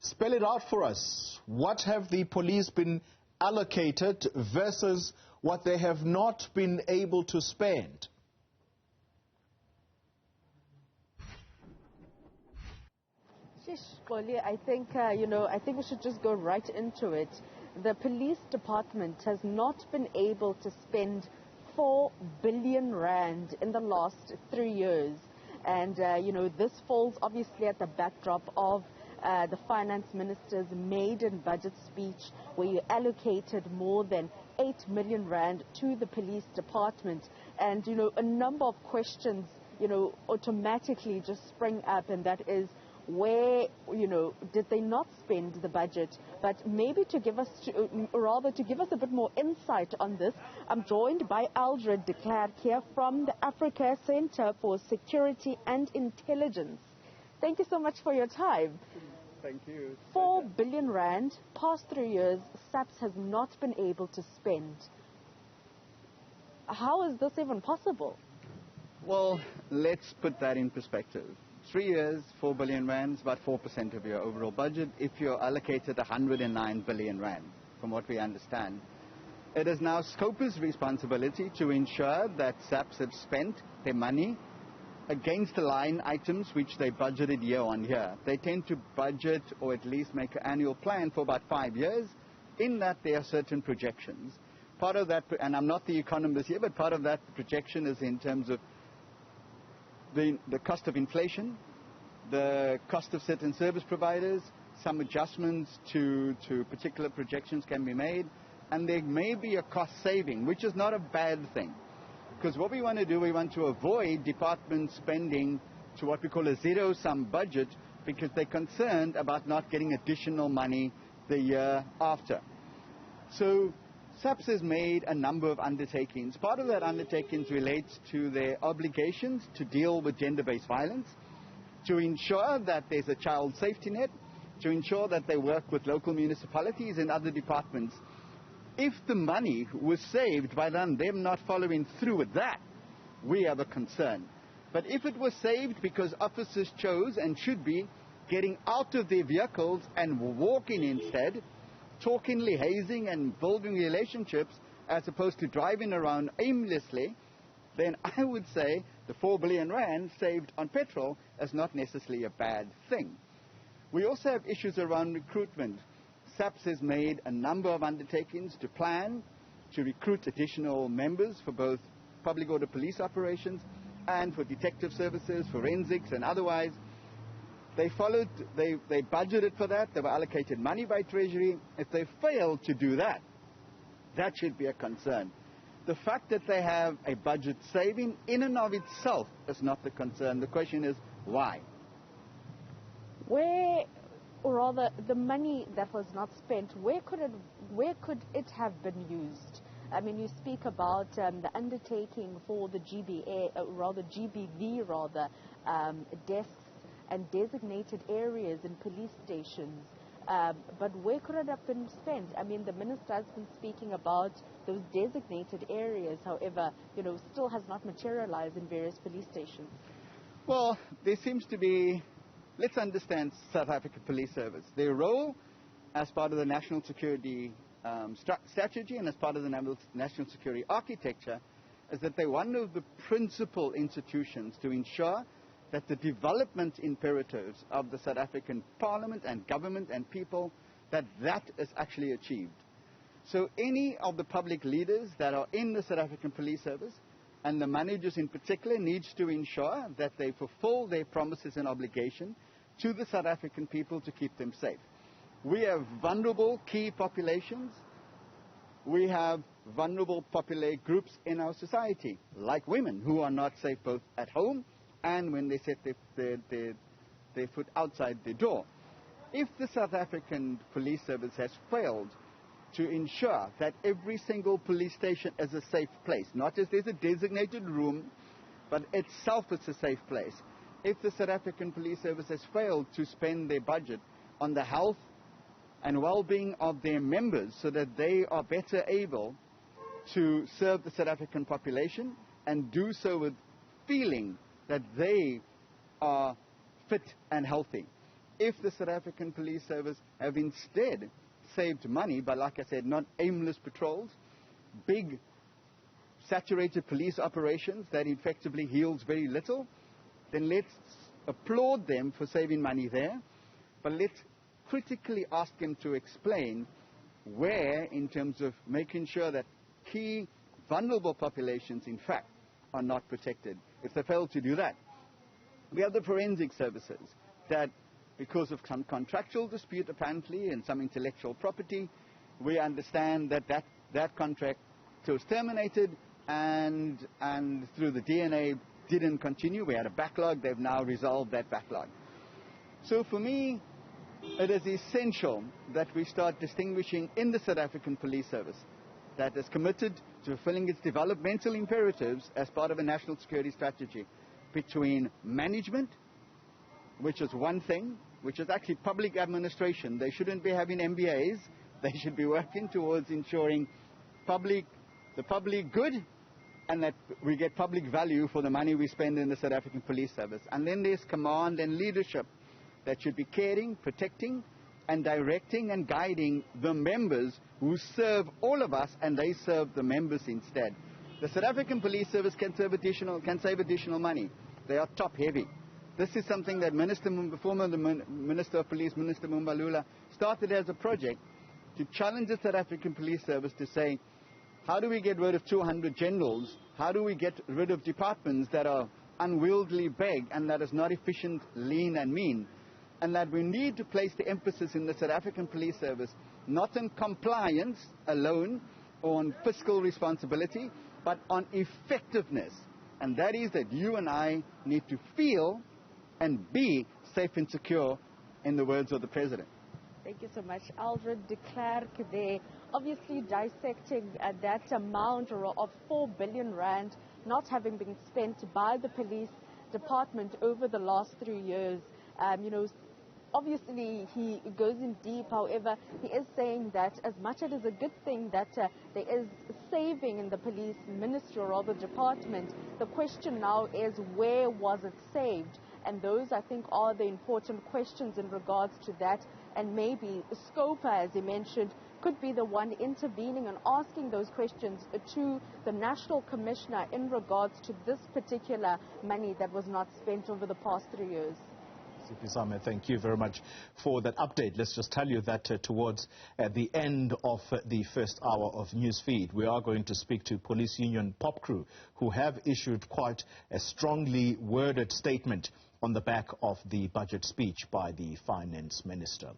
Spell it out for us. What have the police been allocated versus what they have not been able to spend? I think, I think we should just go right into it. The police department has not been able to spend 4 billion rand in the last 3 years. And, this falls obviously at the backdrop of the finance minister's maiden budget speech, where he allocated more than 8 million rand to the police department. And, a number of questions, automatically just spring up, and that is, where, did they not spend the budget? But maybe to give us, a bit more insight on this, I'm joined by Eldred de Klerk here from the Africa Center for Security and Intelligence. Thank you so much for your time. Thank you. 4 billion rand, past 3 years, SAPS has not been able to spend. How is this even possible? Well, let's put that in perspective. 3 years, 4 billion rand, about 4% of your overall budget, if you're allocated 109 billion rand, from what we understand. It is now Scopa's responsibility to ensure that SAPS have spent their money against the line items which they budgeted year on year. They tend to budget or at least make an annual plan for about 5 years. In that, there are certain projections. Part of that, and I'm not the economist here, but part of that projection is in terms of the cost of inflation, the cost of certain service providers, some adjustments to particular projections can be made, and there may be a cost saving, which is not a bad thing. Because what we want to do, we want to avoid departments spending to what we call a zero-sum budget, because they're concerned about not getting additional money the year after. So SAPS has made a number of undertakings. Part of that undertakings relates to their obligations to deal with gender-based violence, to ensure that there's a child safety net, to ensure that they work with local municipalities and other departments. If the money was saved by them not following through with that, we have a concern. But if it was saved because officers chose and should be getting out of their vehicles and walking instead, talking, hazing and building relationships as opposed to driving around aimlessly, then I would say the 4 billion rand saved on petrol is not necessarily a bad thing. We also have issues around recruitment. SAPS has made a number of undertakings to plan to recruit additional members for both public order police operations and for detective services, forensics and otherwise. They budgeted for that. They were allocated money by Treasury. If they fail to do that, that should be a concern. The fact that they have a budget saving in and of itself is not the concern. The question is why? Where, or rather, the money that was not spent, where could it have been used? I mean, you speak about the undertaking for the GBV, desks and designated areas in police stations. But where could it have been spent? I mean, the minister has been speaking about those designated areas, however, still has not materialized in various police stations. Well, there seems to be, let's understand South African Police Service. Their role as part of the national security strategy and as part of the national security architecture is that they're one of the principal institutions to ensure that the development imperatives of the South African Parliament and government and people, that is actually achieved. So any of the public leaders that are in the South African Police Service, and the managers in particular, needs to ensure that they fulfill their promises and obligation to the South African people to keep them safe. We have vulnerable key populations. We have vulnerable groups in our society, like women who are not safe both at home and when they set their foot outside the door. If the South African Police Service has failed to ensure that every single police station is a safe place, not just there's a designated room, but itself is a safe place. If the South African Police Service has failed to spend their budget on the health and well-being of their members so that they are better able to serve the South African population and do so with feeling that they are fit and healthy, if the South African Police Service have instead saved money by, like I said, not aimless patrols, big saturated police operations that effectively yields very little, then let's applaud them for saving money there, but let's critically ask them to explain where, in terms of making sure that key vulnerable populations, in fact, are not protected. If they fail to do that, we have the forensic services that, because of some contractual dispute apparently and some intellectual property, we understand that that contract was terminated and through the DNA didn't continue. We had a backlog. They've now resolved that backlog. So for me, it is essential that we start distinguishing in the South African Police Service that is committed to fulfilling its developmental imperatives as part of a national security strategy between management, which is one thing, which is actually public administration. They shouldn't be having MBAs. They should be working towards ensuring the public good and that we get public value for the money we spend in the South African Police Service. And then there's command and leadership that should be caring, protecting, and directing and guiding the members who serve all of us, and they serve the members instead. The South African Police Service can save additional money. They are top-heavy. This is something that former Minister of Police, Minister Mumbalula, started as a project to challenge the South African Police Service to say, how do we get rid of 200 generals? How do we get rid of departments that are unwieldy big and that is not efficient, lean and mean? And that we need to place the emphasis in the South African Police Service not on compliance alone or on fiscal responsibility, but on effectiveness. And that is that you and I need to feel and be safe and secure, in the words of the President. Thank you so much. Eldred de Klerk there, obviously dissecting that amount of 4 billion rand not having been spent by the police department over the last 3 years. Obviously he goes in deep. However, he is saying that as much as it is a good thing that there is saving in the police ministry or the department, the question now is, where was it saved? And those, I think, are the important questions in regards to that. And maybe SCOPA, as he mentioned, could be the one intervening and asking those questions to the National Commissioner in regards to this particular money that was not spent over the past 3 years. Nasiphi Same, thank you very much for that update. Let's just tell you that towards the end of the first hour of Newsfeed, we are going to speak to Police Union Pop Crew, who have issued quite a strongly worded statement on the back of the budget speech by the Finance Minister.